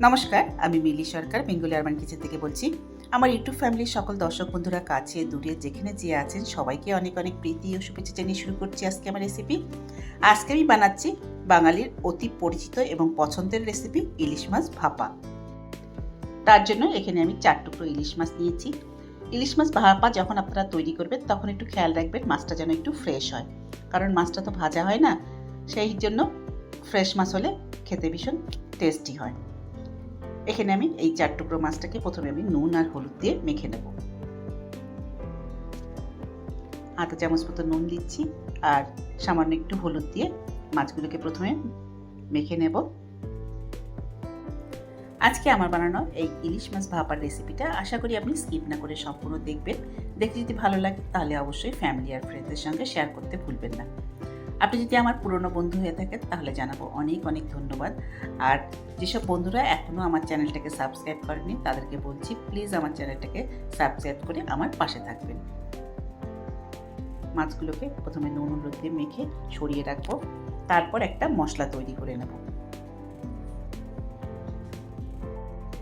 নমস্কার, আমি মিলি সরকার Bengali urban kitchen থেকে বলছি। আমার ইউটিউব ফ্যামিলির সকল দর্শক বন্ধুরা কাছে দূরে যেখানে যে আছেন সবাইকে অনেক অনেক প্রীতি ও শুভেচ্ছা জানিয়ে শুরু করছি আজকে আমার রেসিপি। আজকে আমি বানাচ্ছি বাঙালির অতি পরিচিত এবং পছন্দের রেসিপি ইলিশ মাছ ভাপা। তার জন্য এখানে আমি 4 টুকরো ইলিশ মাছ নিয়েছি। ইলিশ মাছ ভাপা যখন আপনারা তৈরি করবেন তখন একটু খেয়াল রাখবেন মাছটা যেন একটু ফ্রেশ হয়, কারণ মাছটা তো ভাজা হয় না, সেই জন্য ফ্রেশ মাছ হলে খেতে ভীষণ টেস্টি হয়। এখানে আমি এই 4 টুকরো মাছটাকে প্রথমে আমি নুন আর হলুদ দিয়ে মেখে নেব। আধা চামচ মতো নুন দিচ্ছি আর সামান্য একটু হলুদ দিয়ে মাছগুলোকে প্রথমে মেখে নেব। আজকে আমার বানানো এই ইলিশ মাছ ভাপার রেসিপিটা আশা করি আপনি স্কিপ না করে সম্পূর্ণ দেখবেন। দেখতে যদি ভালো লাগে তাহলে অবশ্যই ফ্যামিলি আর ফ্রেন্ডসদের সঙ্গে শেয়ার করতে ভুলবেন না। আপনি যদি আমার পুরনো বন্ধু হয়ে থাকেন তাহলে জানাবো অনেক অনেক ধন্যবাদ। আর যেসব বন্ধুরা এখনও আমার চ্যানেলটাকে সাবস্ক্রাইব করেনি তাদেরকে বলছি প্লিজ আমার চ্যানেলটাকে সাবস্ক্রাইব করে আমার পাশে থাকবেন। মাছগুলোকে প্রথমে নুন হলুদ দিয়ে মেখে সরিয়ে রাখবো, তারপর একটা মশলা তৈরি করে নেব।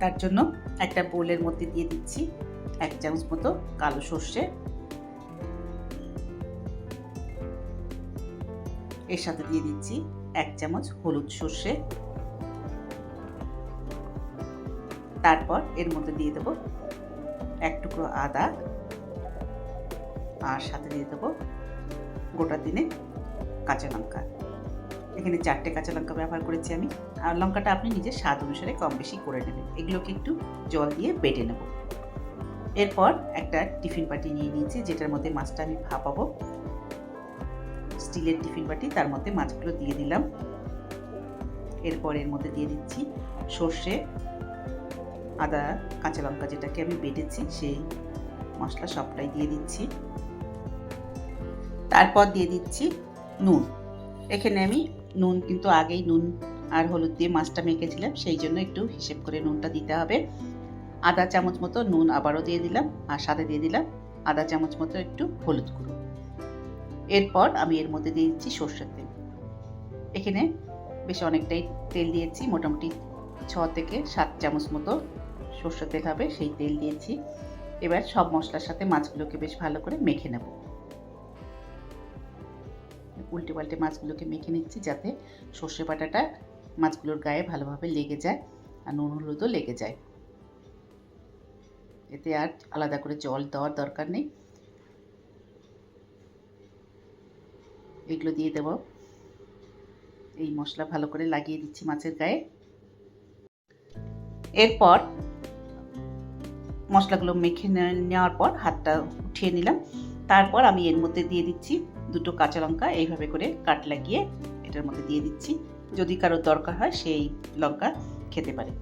তার জন্য একটা বোলের মধ্যে দিয়ে দিচ্ছি 1 চামচ মতো কালো সর্ষে, এর সাথে দিয়ে দিচ্ছি 1 চামচ হলুদ সর্ষে, তারপর এর মধ্যে দিয়ে দেবো 1 টুকরো আদা আর সাথে দিয়ে দেবো গোটা 3 কাঁচা লঙ্কা। এখানে 4টে কাঁচা লঙ্কা ব্যবহার করেছি আমি, আর লঙ্কাটা আপনি নিজের স্বাদ অনুসারে কম বেশি করে নেবেন। এগুলোকে একটু জল দিয়ে বেটে নেব। এরপর একটা টিফিন বাটি নিয়ে নিয়েছি যেটার মধ্যে মাছটা আমি ভাপাবো। স্টিলের টিফিন বাটি, তার মধ্যে মাছগুলো দিয়ে দিলাম। এরপর এর মধ্যে দিয়ে দিচ্ছি সর্ষে, আদা, কাঁচা লঙ্কা যেটাকে আমি বেটেছি সেই মশলা সবটাই দিয়ে দিচ্ছি। তারপর দিয়ে দিচ্ছি নুন। এখানে আমি নুন কিন্তু আগেই নুন আর হলুদ দিয়ে মাছটা মেখেছিলাম, সেই জন্য একটু হিসেব করে নুনটা দিতে হবে। আধা চামচ মতো নুন আবারও দিয়ে দিলাম আর সাথে দিয়ে দিলাম আধা চামচ মতো একটু হলুদ গুঁড়ো। এরপর আমি এর মধ্যে দিয়ে দিচ্ছি সর্ষের তেল। এখানে বেশ অনেকটাই তেল দিয়েছি, মোটামুটি 6 থেকে 7 চামচ মতো সর্ষের তেল হবে, সেই তেল দিয়েছি। এবার সব মশলার সাথে মাছগুলোকে বেশ ভালো করে মেখে নেব। উল্টে পাল্টে মাছগুলোকে মেখে নিচ্ছি যাতে সর্ষে বাটাটা মাছগুলোর গায়ে ভালোভাবে লেগে যায় আর নুন হলুদও লেগে যায়। এতে আর আলাদা করে জল দেওয়ার দরকার নেই। এগুলো দিয়ে দেব। এই মশলা ভালো করে লাগিয়ে দিচ্ছি মাছের গায়ে। এরপর মশলাগুলো মেখে নেওয়ার পর হাতটা উঠিয়ে নিলাম। তারপর আমি এর মধ্যে দিয়ে দিচ্ছি 2টো কাঁচা লঙ্কা, এইভাবে করে কাট লাগিয়ে এটার মধ্যে দিয়ে দিচ্ছি। যদি কারোর দরকার হয় সেই লঙ্কা খেতে পারে।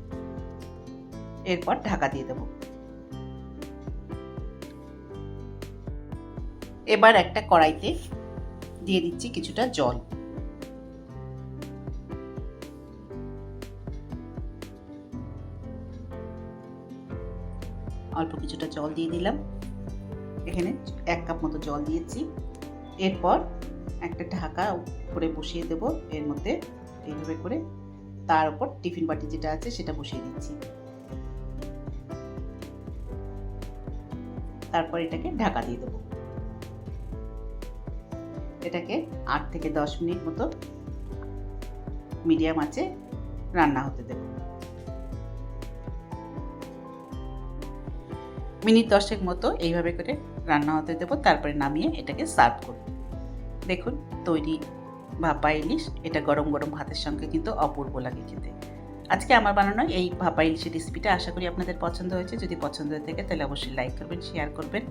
এরপর ঢাকা দিয়ে দেব। এবার একটা কড়াইতে দিয়ে দিচ্ছি কিছুটা জল। অল্প কিছুটা জল দিয়ে দিলাম। এখানে 1 কাপ মতো জল দিয়েছি। এরপর একটা ঢাকা উপরে বসিয়ে দেব এর মধ্যে এইভাবে করে, তার উপর টিফিন বাটি যেটা আছে সেটা বসিয়ে দিচ্ছি। তারপর এটাকে ঢাকা দিয়ে দেব। এটাকে 8 থেকে 10 মিনিট মতো মিডিয়াম আঁচে রান্না হতে দেব। মিনিট 10 মতো এইভাবে করে রান্না হতে দেব, তারপরে নামিয়ে এটাকে সার্ভ করব। দেখুন তৈরি ভাপা ইলিশ। এটা গরম গরম ভাতের সঙ্গে কিন্তু অপূর্ব লাগে খেতে। আজকে আমার বানানো এই ভাপা ইলিশের রেসিপিটা আশা করি আপনাদের পছন্দ হয়েছে। যদি পছন্দ হয়ে থাকে তাহলে অবশ্যই লাইক করবেন, শেয়ার করবেন।